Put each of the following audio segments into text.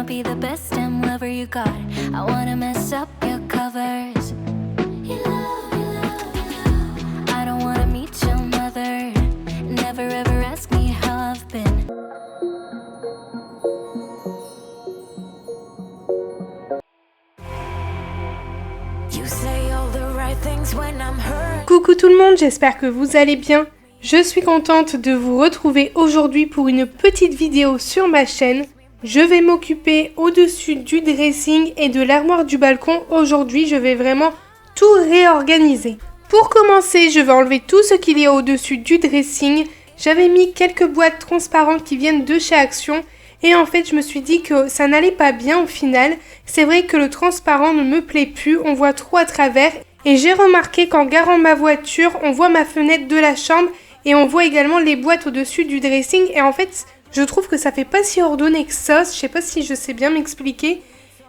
I'll be the best damn lover you got. I wanna mess up your covers. I don't wanna meet your mother. Never ever ask me how I've been. You say all the right things when I'm hurt. Coucou tout le monde, j'espère que vous allez bien. Je suis contente de vous retrouver aujourd'hui pour une petite vidéo sur ma chaîne. Je vais m'occuper au-dessus du dressing et de l'armoire du balcon. Aujourd'hui, je vais vraiment tout réorganiser. Pour commencer, je vais enlever tout ce qu'il y a au-dessus du dressing. J'avais mis quelques boîtes transparentes qui viennent de chez Action. Et en fait, je me suis dit que ça n'allait pas bien au final. C'est vrai que le transparent ne me plaît plus, on voit trop à travers. Et j'ai remarqué qu'en garant ma voiture, on voit ma fenêtre de la chambre et on voit également les boîtes au-dessus du dressing. Et en fait, je trouve que ça fait pas si ordonné que ça. Je sais pas si je sais bien m'expliquer.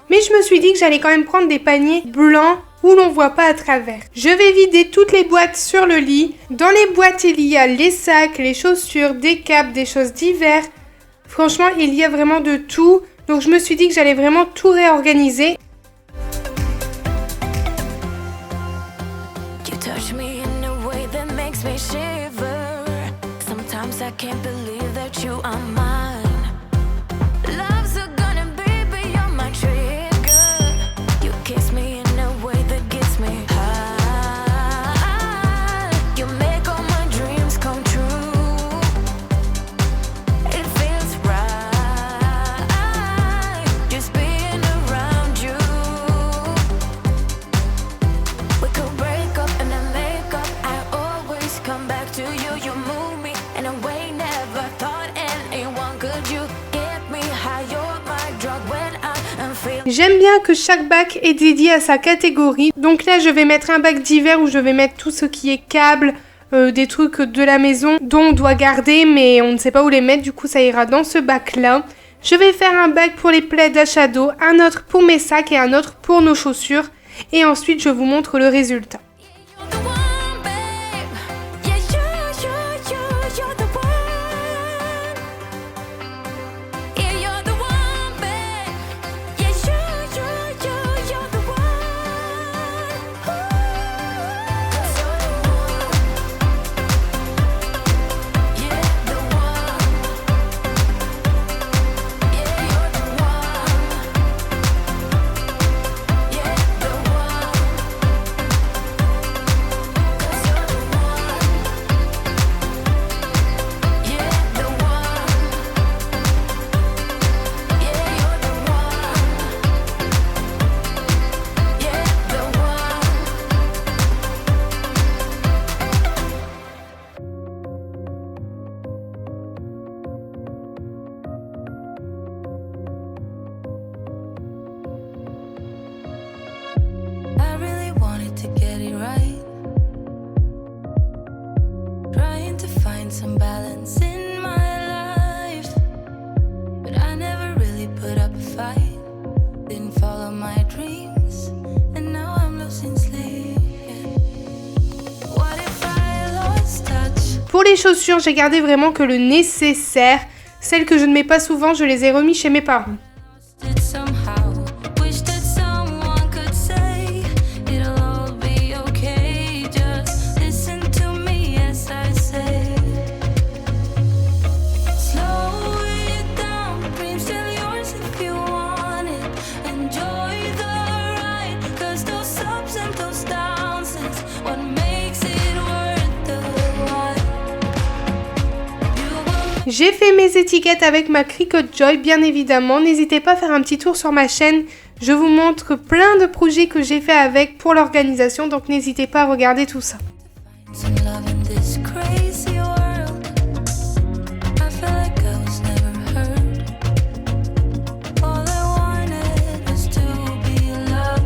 Mais je me suis dit que j'allais quand même prendre des paniers blancs où l'on voit pas à travers. Je vais vider toutes les boîtes sur le lit. Dans les boîtes, il y a les sacs, les chaussures, des capes, des choses d'hiver. Franchement, il y a vraiment de tout. Donc je me suis dit que j'allais vraiment tout réorganiser. You touch me in a way that makes me shiver. Sometimes I can't believe that you are mine. Love's a gun and baby you're my trigger. You kiss me in a way that gets me high. You make all my dreams come true. It feels right just being around you. We could break up and then make up. I always come back to you. You move me in a way never thought anyone could. You get me high. You're my drug when I'm feeling. J'aime bien que chaque bac est dédié à sa catégorie. Donc là, je vais mettre un bac d'hiver où je vais mettre tout ce qui est câble, des trucs de la maison dont on doit garder, mais on ne sait pas où les mettre. Du coup, ça ira dans ce bac-là. Je vais faire un bac pour les plaids à shadow, un autre pour mes sacs et un autre pour nos chaussures. Et ensuite, je vous montre le résultat. You're the one, babe. Yeah, you're the one. Yeah, you're the one, babe. Yeah, you're the one. Ooh. 'Cause you're the one. Yeah, the one. Yeah, you're the one. Yeah, the one. 'Cause you're the one. Yeah, the one. Yeah, you're the one. Yeah, the one. I really wanted to get it right. Trying to find some balance in my life. But I never really put up a fight. Didn't follow my dreams. And now I'm losing sleep. What if I lost touch? Pour les chaussures, j'ai gardé vraiment que le nécessaire. Celles que je ne mets pas souvent, je les ai remis chez mes parents. It somehow. Wish that someone could say it'll all be okay. Just listen to me as I say. Slow it down, dreams still yours if you want it. Enjoy the ride, 'cause those ups and those downs is what makes it worth the while. You will J'ai fait mes étiquettes avec ma Cricut Joy, bien évidemment. N'hésitez pas à faire un petit tour sur ma chaîne. Je vous montre plein de projets que j'ai fait avec pour l'organisation, donc n'hésitez pas à regarder tout ça. find some love in this crazy world. I feel like I was never heard. All I wanted was to be loved.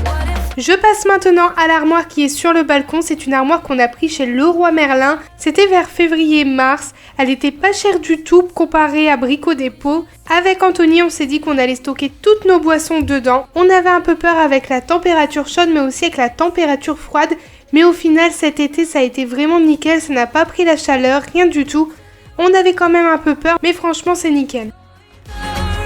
What if Je passe maintenant à l'armoire qui est sur le balcon. C'est une armoire qu'on a pris chez Leroy Merlin. C'était vers février-mars. Elle était pas chère du tout comparée à Brico Dépôt. Avec Anthony, on s'est dit qu'on allait stocker toutes nos boissons dedans. On avait un peu peur avec la température chaude, mais aussi avec la température froide. Mais au final, cet été, ça a été vraiment nickel. Ça n'a pas pris la chaleur, rien du tout. On avait quand même un peu peur, mais franchement, c'est nickel. the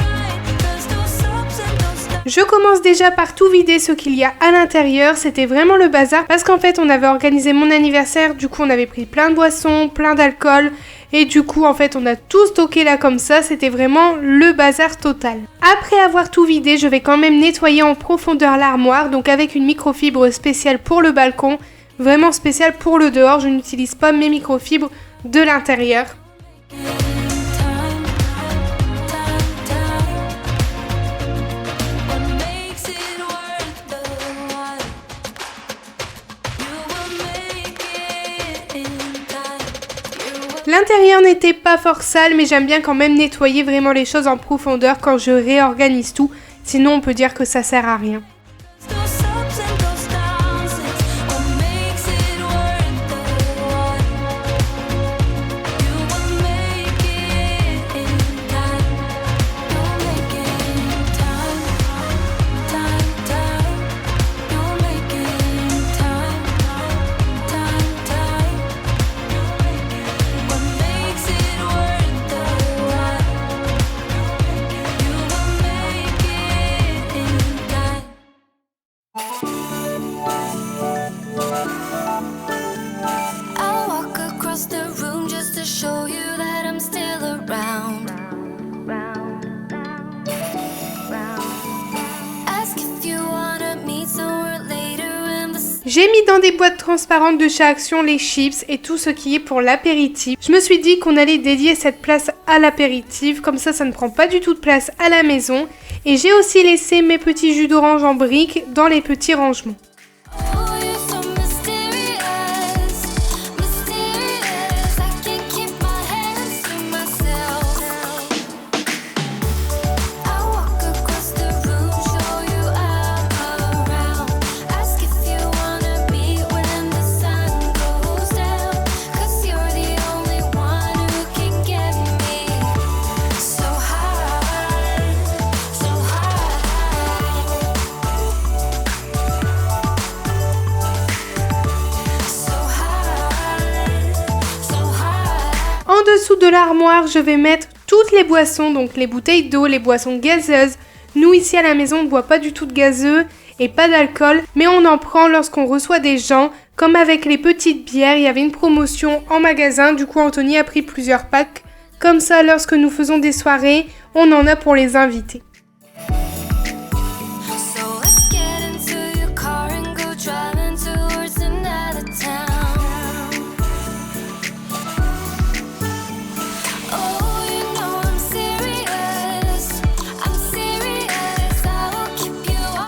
Je commence déjà par tout vider ce qu'il y a à l'intérieur, c'était vraiment le bazar parce qu'en fait on avait organisé mon anniversaire, du coup on avait pris plein de boissons, plein d'alcool et du coup en fait on a tout stocké là comme ça, c'était vraiment le bazar total. Après avoir tout vidé, je vais quand même nettoyer en profondeur l'armoire, donc avec une microfibre spéciale pour le balcon, vraiment spéciale pour le dehors, je n'utilise pas mes microfibres de l'intérieur. L'intérieur n'était pas fort sale, mais j'aime bien quand même nettoyer vraiment les choses en profondeur quand je réorganise tout, sinon on peut dire que ça sert à rien. J'ai mis dans des boîtes transparentes de chez Action les chips et tout ce qui est pour l'apéritif. Je me suis dit qu'on allait dédier cette place à l'apéritif, comme ça ne prend pas du tout de place à la maison. Et j'ai aussi laissé mes petits jus d'orange en briques dans les petits rangements. En dessous de l'armoire, je vais mettre toutes les boissons, donc les bouteilles d'eau, les boissons gazeuses. Nous ici à la maison, on ne boit pas du tout de gazeux et pas d'alcool, mais on en prend lorsqu'on reçoit des gens. Comme avec les petites bières, il y avait une promotion en magasin, du coup Anthony a pris plusieurs packs. Comme ça, lorsque nous faisons des soirées, on en a pour les invités.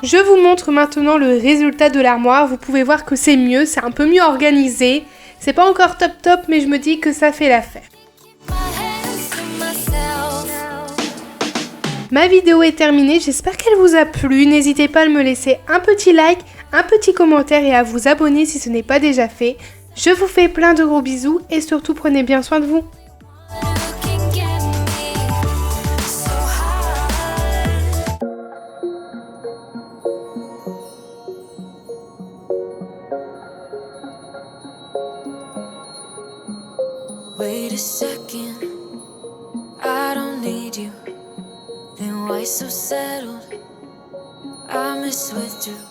Je vous montre maintenant le résultat de l'armoire. Vous pouvez voir que c'est mieux, c'est un peu mieux organisé. C'est pas encore top, mais je me dis que ça fait l'affaire. Ma vidéo est terminée, j'espère qu'elle vous a plu. N'hésitez pas à me laisser un petit like, un petit commentaire et à vous abonner si ce n'est pas déjà fait. Je vous fais plein de gros bisous et surtout prenez bien soin de vous. Wait a second, I don't need you. Then why so settled? I miss withdrew.